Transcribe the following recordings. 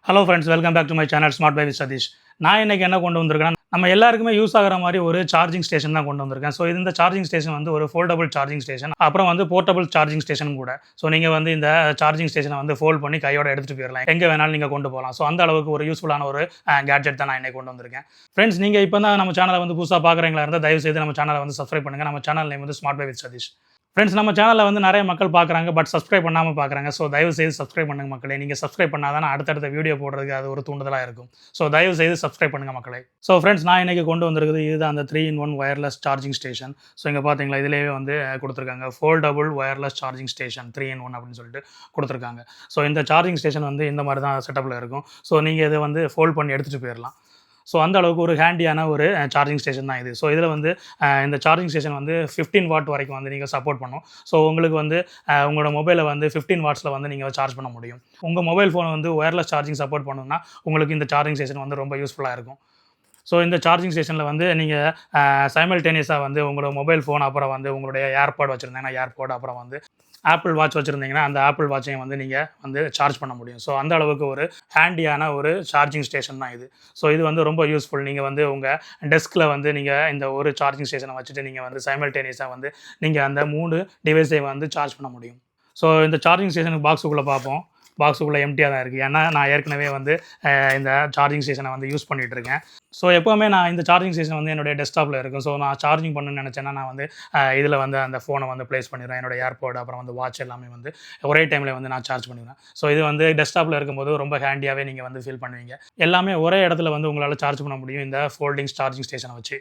Hello friends, welcome back to my channel smart by with Satish. நான் இன்றைக்கி என்ன கொண்டு வந்திருக்கேன், நம்ம எல்லாருக்குமே யூஸ் ஆகிற மாதிரி ஒரு சார்ஜிங் ஸ்டேஷன் தான் கொண்டு வந்திருக்கேன். ஸோ இந்த சார்ஜிங் ஸ்டேஷன் வந்து ஒரு ஃபோல்டபுள் சார்ஜிங் ஸ்டேஷன், அப்புறம் வந்து போர்ட்டபுள் சார்ஜிங் ஸ்டேஷன் கூட. ஸோ நீங்கள் வந்து இந்த சார்ஜிங் ஸ்டேஷனை வந்து ஃபோல்ட் பண்ணி கையோட எடுத்துகிட்டு போயிடலாம், எங்கே வேணாலும் நீங்கள் கொண்டு போகலாம். ஸோ அந்த அளவுக்கு ஒரு யூஸ்ஃபுல்லான ஒரு கேட்ஜெட் தான் நான் இன்றைக்கி கொண்டு வந்திருக்கேன். ஃப்ரெண்ட்ஸ், நீங்கள் இப்போ தான் நம்ம சேனலை வந்து புதுசாக பார்க்குறீங்களா இருந்தால் தயவுசெய்து நம்ம சேனலை வந்து சப்ஸ்கிரைப் பண்ணுங்கள். நம்ம சேனல் நேம் வந்து smart by with Satish. Friends, நம்ம சேனலில் வந்து நிறைய மக்கள் பார்க்குறாங்க, பட் சப்ஸ்கிரைப் பண்ணாமல் பார்க்குறாங்க. ஸோ தயவுசெய்து சப்ஸ்கிரைப் பண்ணுங்கள் மக்களே. நீங்கள் சப்ஸ்கிரைப் பண்ணால் தான் அடுத்தடுத்த வீடியோ போடுறதுக்கு அது ஒரு தூண்டுதலாக இருக்கும். ஸோ தயவுசெய்து சப்ஸ்கிரைப் பண்ணுங்கள் மக்களே. ஸோ ஃப்ரெண்ட்ஸ், நான் இன்றைக்கி கொண்டு வந்திருக்குது இதுதான் அந்த 3-in-1 wireless charging station. So இங்கே பார்த்தீங்களா, இதிலேயே வந்து கொடுத்துருக்காங்க foldable wireless charging station 3-in-1 அப்படின்னு சொல்லிட்டு கொடுத்துருக்காங்க. ஸோ இந்த சார்ஜிங் ஸ்டேஷன் வந்து இந்த மாதிரி தான் செட்டப்பில் இருக்கும். ஸோ நீங்கள் இதை வந்து ஃபோல்ட் பண்ணி எடுத்துகிட்டு போயிடலாம். ஸோ அந்த அளவுக்கு ஒரு ஹேண்டியான ஒரு சார்ஜிங் ஸ்டேஷன் தான் இது. ஸோ இதில் வந்து இந்த சார்ஜிங் ஸ்டேஷன் வந்து 15 வாட் வரைக்கும் வந்து நீங்கள் சப்போர்ட் பண்ணும். ஸோ உங்களுக்கு வந்து உங்களோட மொபைலை வந்து 15 வாட்ஸில் வந்து நீங்கள் சார்ஜ் பண்ண முடியும். உங்கள் மொபைல் ஃபோனை வந்து ஒயர்லெஸ் சார்ஜிங் சப்போர்ட் பண்ணணும்னா உங்களுக்கு இந்த சார்ஜிங் ஸ்டேஷன் வந்து ரொம்ப யூஸ்ஃபுல்லாக இருக்கும். ஸோ இந்த சார்ஜிங் ஸ்டேஷனில் வந்து நீங்கள் சைமல்டேனியஸாக வந்து உங்களோட மொபைல் ஃபோன், அப்புறம் வந்து உங்களுடைய ஏர்பாட் வச்சுருந்தீங்கன்னா ஏர்பாட், அப்புறம் வந்து ஆப்பிள் வாட்ச் வச்சுருந்தீங்கன்னா அந்த ஆப்பிள் வாட்சையும் வந்து நீங்கள் வந்து சார்ஜ் பண்ண முடியும். ஸோ அந்த அளவுக்கு ஒரு ஹேண்டியான ஒரு சார்ஜிங் ஸ்டேஷன் தான் இது. ஸோ இது வந்து ரொம்ப யூஸ்ஃபுல். நீங்கள் வந்து உங்கள் டெஸ்கில் வந்து நீங்கள் இந்த ஒரு சார்ஜிங் ஸ்டேஷனை வச்சுட்டு நீங்கள் வந்து சைமல்டேனியஸாக வந்து நீங்கள் அந்த 3 டிவைஸை வந்து சார்ஜ் பண்ண முடியும். ஸோ இந்த சார்ஜிங் ஸ்டேஷனுக்கு பாக்ஸுக்குள்ளே பார்ப்போம். பாக்ஸுக்குள்ளே எம்டியாக தான் இருக்குது. ஏன்னா நான் ஏற்கனவே வந்து இந்த சார்ஜிங் ஸ்டேஷனை வந்து யூஸ் பண்ணிகிட்ருக்கேன். ஸோ எப்போவுமே நான் இந்த சார்ஜிங் ஸ்டேஷன் வந்து என்னுடைய டெஸ்க்டாப்பில் இருக்கும். ஸோ நான் சார்ஜிங் பண்ணணும்னு நினச்சேன்னா நான் வந்து இதில் வந்து அந்த ஃபோனை வந்து ப்ளேஸ் பண்ணிடுவேன். என்னோடய ஏர்பாட், அப்புறம் வந்து வாட்ச் எல்லாமே வந்து ஒரே டைமில் வந்து நான் சார்ஜ் பண்ணிடுவேன். ஸோ இது வந்து டெஸ்க்டாப்பில் இருக்கும்போது ரொம்ப ஹேண்டியாகவே நீங்கள் வந்து ஃபீல் பண்ணுவீங்க. எல்லாமே ஒரே இடத்துல வந்து உங்களால் சார்ஜ் பண்ண முடியும் இந்த ஃபோல்டிங் சார்ஜிங் ஸ்டேஷனை வச்சு.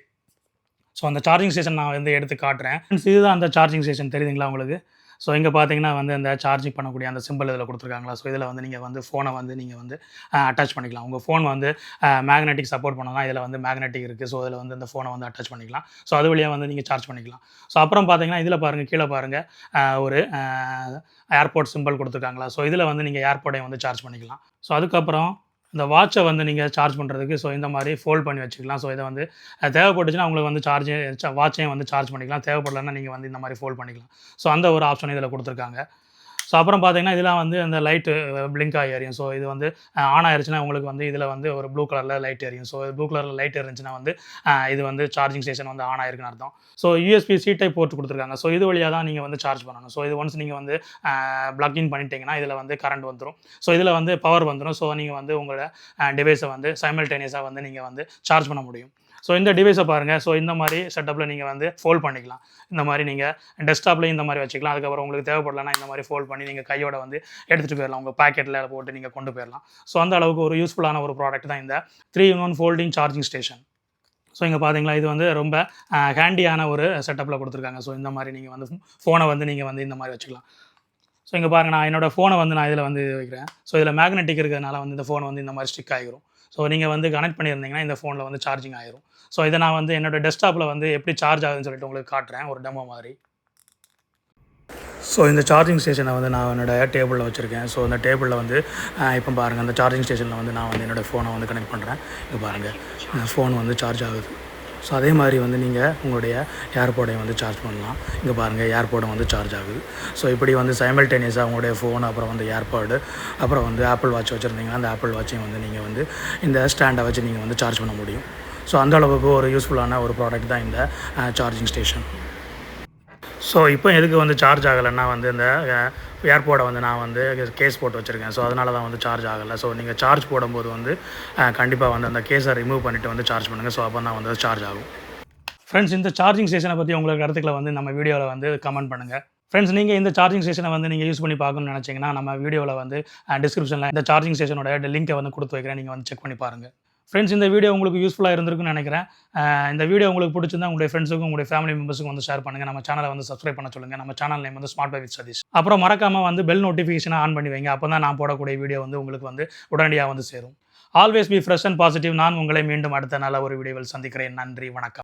ஸோ அந்த சார்ஜிங் ஸ்டேஷன் நான் வந்து எடுத்து காட்டுறேன். இதுதான் அந்த சார்ஜிங் ஸ்டேஷன், தெரியுதுங்களா உங்களுக்கு? ஸோ இங்கே பார்த்தீங்கன்னா வந்து அந்த சார்ஜிங் பண்ணக்கூடிய அந்த சிம்பிள் இதில் கொடுத்துருக்காங்களா. ஸோ இதில் வந்து நீங்கள் வந்து ஃபோனை வந்து நீங்கள் வந்து அட்டாச் பண்ணிக்கலாம். உங்கள் ஃபோன் வந்து மேக்னெட்டிக் சப்போர்ட் பண்ணலாம். இதில் வந்து மேக்னெட்டிக் இருக்குது. ஸோ இதில் வந்து இந்த ஃபோனை வந்து அட்டாச் பண்ணிக்கலாம். ஸோ அது வழியாக வந்து நீங்கள் சார்ஜ் பண்ணிக்கலாம். ஸோ அப்புறம் பார்த்தீங்கன்னா இதில் பாருங்கள், கீழே பாருங்கள் ஒரு ஏர்போர்ட் சிம்பிள் கொடுத்துருக்காங்களா. ஸோ இதில் வந்து நீங்கள் ஏர்போர்ட்டையும் வந்து சார்ஜ் பண்ணிக்கலாம். ஸோ அதுக்கப்புறம் இந்த வாட்சை வந்து நீங்கள் சார்ஜ் பண்ணுறதுக்கு ஸோ இந்த மாதிரி ஃபோல்ட் பண்ணி வச்சுக்கலாம். ஸோ இதை வந்து தேவைப்பட்டுச்சுன்னா உங்களுக்கு வந்து வாட்சையும் வந்து சார்ஜ் பண்ணிக்கலாம். தேவைப்படலைன்னா நீங்கள் வந்து இந்த மாதிரி ஃபோல்ட் பண்ணிக்கலாம். ஸோ அந்த ஒரு ஆப்ஷன் இதில் கொடுத்துருக்காங்க. ஸோ அப்புறம் பார்த்தீங்கன்னா இதெல்லாம் வந்து அந்த லைட்டு பிளிங்க் ஆகி எரியும். ஸோ இது வந்து ஆன் ஆயிருச்சுன்னா உங்களுக்கு வந்து இதில் வந்து ஒரு ப்ளூ கலரில் லைட் எரியும். ஸோ ப்ளூ கலரில் லைட் இருந்துச்சுன்னா வந்து இது வந்து சார்ஜிங் ஸ்டேஷன் வந்து ஆன் ஆயிருக்குன்னு அர்த்தம். ஸோ USB-C டைப் போர்ட் கொடுத்துருக்காங்க. ஸோ இது வழியாக தான் நீங்கள் வந்து சார்ஜ் பண்ணணும். ஸோ இது ஒன்ஸ் நீங்கள் வந்து ப்ளக்இன் பண்ணிட்டீங்கன்னா இதில் வந்து கரண்ட் வந்துடும். ஸோ இதில் வந்து பவர் வந்துடும். ஸோ நீங்கள் வந்து உங்களோட டிவைஸை வந்து சைமல்டேனியஸாக வந்து நீங்கள் வந்து சார்ஜ் பண்ண முடியும். ஸோ இந்த டிவைஸை பாருங்கள். ஸோ இந்த மாதிரி செட்டப்பில் நீங்கள் வந்து ஃபோல்ட் பண்ணிக்கலாம். இந்த மாதிரி நீங்கள் டெஸ்க்டாப்லேயும் இந்த மாதிரி வச்சுக்கலாம். அதுக்கப்புறம் உங்களுக்கு தேவைப்படலைன்னா இந்த மாதிரி ஃபோல்ட் பண்ணி நீங்கள் கையோட வந்து எடுத்துகிட்டு போயிடலாம். உங்கள் பாக்கெட்டில் போட்டு நீங்கள் கொண்டு போயிடலாம். ஸோ அந்த அளவுக்கு ஒரு யூஸ்ஃபுல்லான ஒரு ப்ராடக்ட் தான் இந்த 3-in-1 folding charging station. So இங்கே பார்த்தீங்களா, இது வந்து ரொம்ப ஹேண்டியான ஒரு செட்டப்பில் கொடுத்துருக்காங்க. ஸோ இந்த மாதிரி நீங்கள் வந்து ஃபோனை வந்து நீங்கள் வந்து இந்த மாதிரி வச்சுக்கலாம். ஸோ இங்கே பாருங்கள், நான் என்னோடய ஃபோனை வந்து நான் இதில் வந்து வைக்கிறேன். ஸோ இதில் மேக்னெட்டிக் இருக்கிறதுனால வந்து இந்த ஃபோனை வந்து இந்த மாதிரி ஸ்டிக் ஆகிரும். ஸோ நீங்கள் வந்து கனெக்ட் பண்ணியிருந்தீங்கன்னா இந்த ஃபோனில் வந்து சார்ஜிங் ஆகிரும். ஸோ இதை நான் வந்து என்னோடய டெஸ்க்டாப்பில் வந்து எப்படி சார்ஜ் ஆகுதுன்னு சொல்லிட்டு உங்களுக்கு காட்டுறேன், ஒரு டெமோ மாதிரி. ஸோ இந்த சார்ஜிங் ஸ்டேஷனை வந்து நான் என்னோடய டேபிளில் வச்சுருக்கேன். ஸோ அந்த டேபிளில் வந்து இப்போ பாருங்கள், அந்த சார்ஜிங் ஸ்டேஷனில் வந்து நான் வந்து என்னோடய ஃபோனை வந்து கனெக்ட் பண்ணுறேன். இங்கே பாருங்கள், இந்த ஃபோன் வந்து சார்ஜ் ஆகுது. ஸோ அதே மாதிரி வந்து நீங்கள் உங்களுடைய ஏர்போர்டையும் வந்து சார்ஜ் பண்ணலாம். இங்கே பாருங்கள், ஏர்போர்டும் வந்து சார்ஜ் ஆகுது. ஸோ இப்படி வந்து சைமல்டேனியஸாக உங்களுடைய ஃபோன், அப்புறம் வந்து ஏர்பாடு, அப்புறம் வந்து ஆப்பிள் வாட்ச் வச்சுருந்தீங்கன்னா அந்த ஆப்பிள் வாட்சையும் வந்து நீங்கள் வந்து இந்த ஸ்டாண்டை வச்சு நீங்கள் வந்து சார்ஜ் பண்ண முடியும். ஸோ அந்த அளவுக்கு ஒரு யூஸ்ஃபுல்லான ஒரு ப்ராடக்ட் தான் இந்த சார்ஜிங் ஸ்டேஷன். ஸோ இப்போ எதுக்கு வந்து சார்ஜ் ஆகலைன்னா வந்து இந்த ஏர்போர்டை வந்து நான் வந்து கேஸ் போட்டு வச்சுருக்கேன். ஸோ அதனால தான் வந்து சார்ஜ் ஆகலை. ஸோ நீங்கள் சார்ஜ் போடும்போது வந்து கண்டிப்பாக வந்து அந்த கேஸை ரிமூவ் பண்ணிவிட்டு வந்து சார்ஜ் பண்ணுங்கள். ஸோ அப்போ தான் வந்து சார்ஜ் ஆகும். ஃப்ரெண்ட்ஸ், இந்த சார்ஜிங் ஸ்டேஷனை பற்றி உங்களுக்கு கருத்துக்களை வந்து நம்ம வீடியோவில் வந்து கமெண்ட் பண்ணுங்கள். ஃப்ரெண்ட்ஸ், நீங்கள் இந்த சார்ஜிங் ஸ்டேஷனை வந்து நீங்கள் யூஸ் பண்ணி பார்க்கணும்னு நினச்சிங்கன்னா நம்ம வீடியோவில் வந்து டிஸ்கிரிப்ஷனில் இந்த சார்ஜிங் ஸ்டேஷனோட லிங்கை வந்து கொடுத்து வைக்கிறேன். நீங்கள் வந்து செக் பண்ணி பாருங்கள். ஃப்ரெண்ட்ஸ், இந்த வீடியோ உங்களுக்கு யூஸ்ஃபுல்லாக இருந்திருக்குன்னு நினைக்கிறேன். இந்த வீடியோ உங்களுக்கு பிடிச்சிருந்தா உங்களுடைய ஃப்ரெண்ட்ஸுக்கும் உங்களுடைய ஃபேமிலி மெம்பர்ஸுக்கும் வந்து ஷேர் பண்ணுங்கள். நம்ம சேனலை வந்து சப்ஸ்கிரைப் பண்ண சொல்லுங்கள். நம்ம சேனல் நேம் வந்து ஸ்மார்ட் பை வித் சதீஷ். அப்புறம் மறக்காமல் வந்து பெல் நோட்டிஃபிகேஷனை ஆன் பண்ணி வைங்க. அப்போ தான் நான் போடக்கூடிய வீடியோ வந்து உங்களுக்கு வந்து உடனடியாக வந்து சேரும். Always be fresh and positive. நான் உங்களை மீண்டும் அடுத்த நல்ல ஒரு வீடியோவில் சந்திக்கிறேன். நன்றி, வணக்கம்.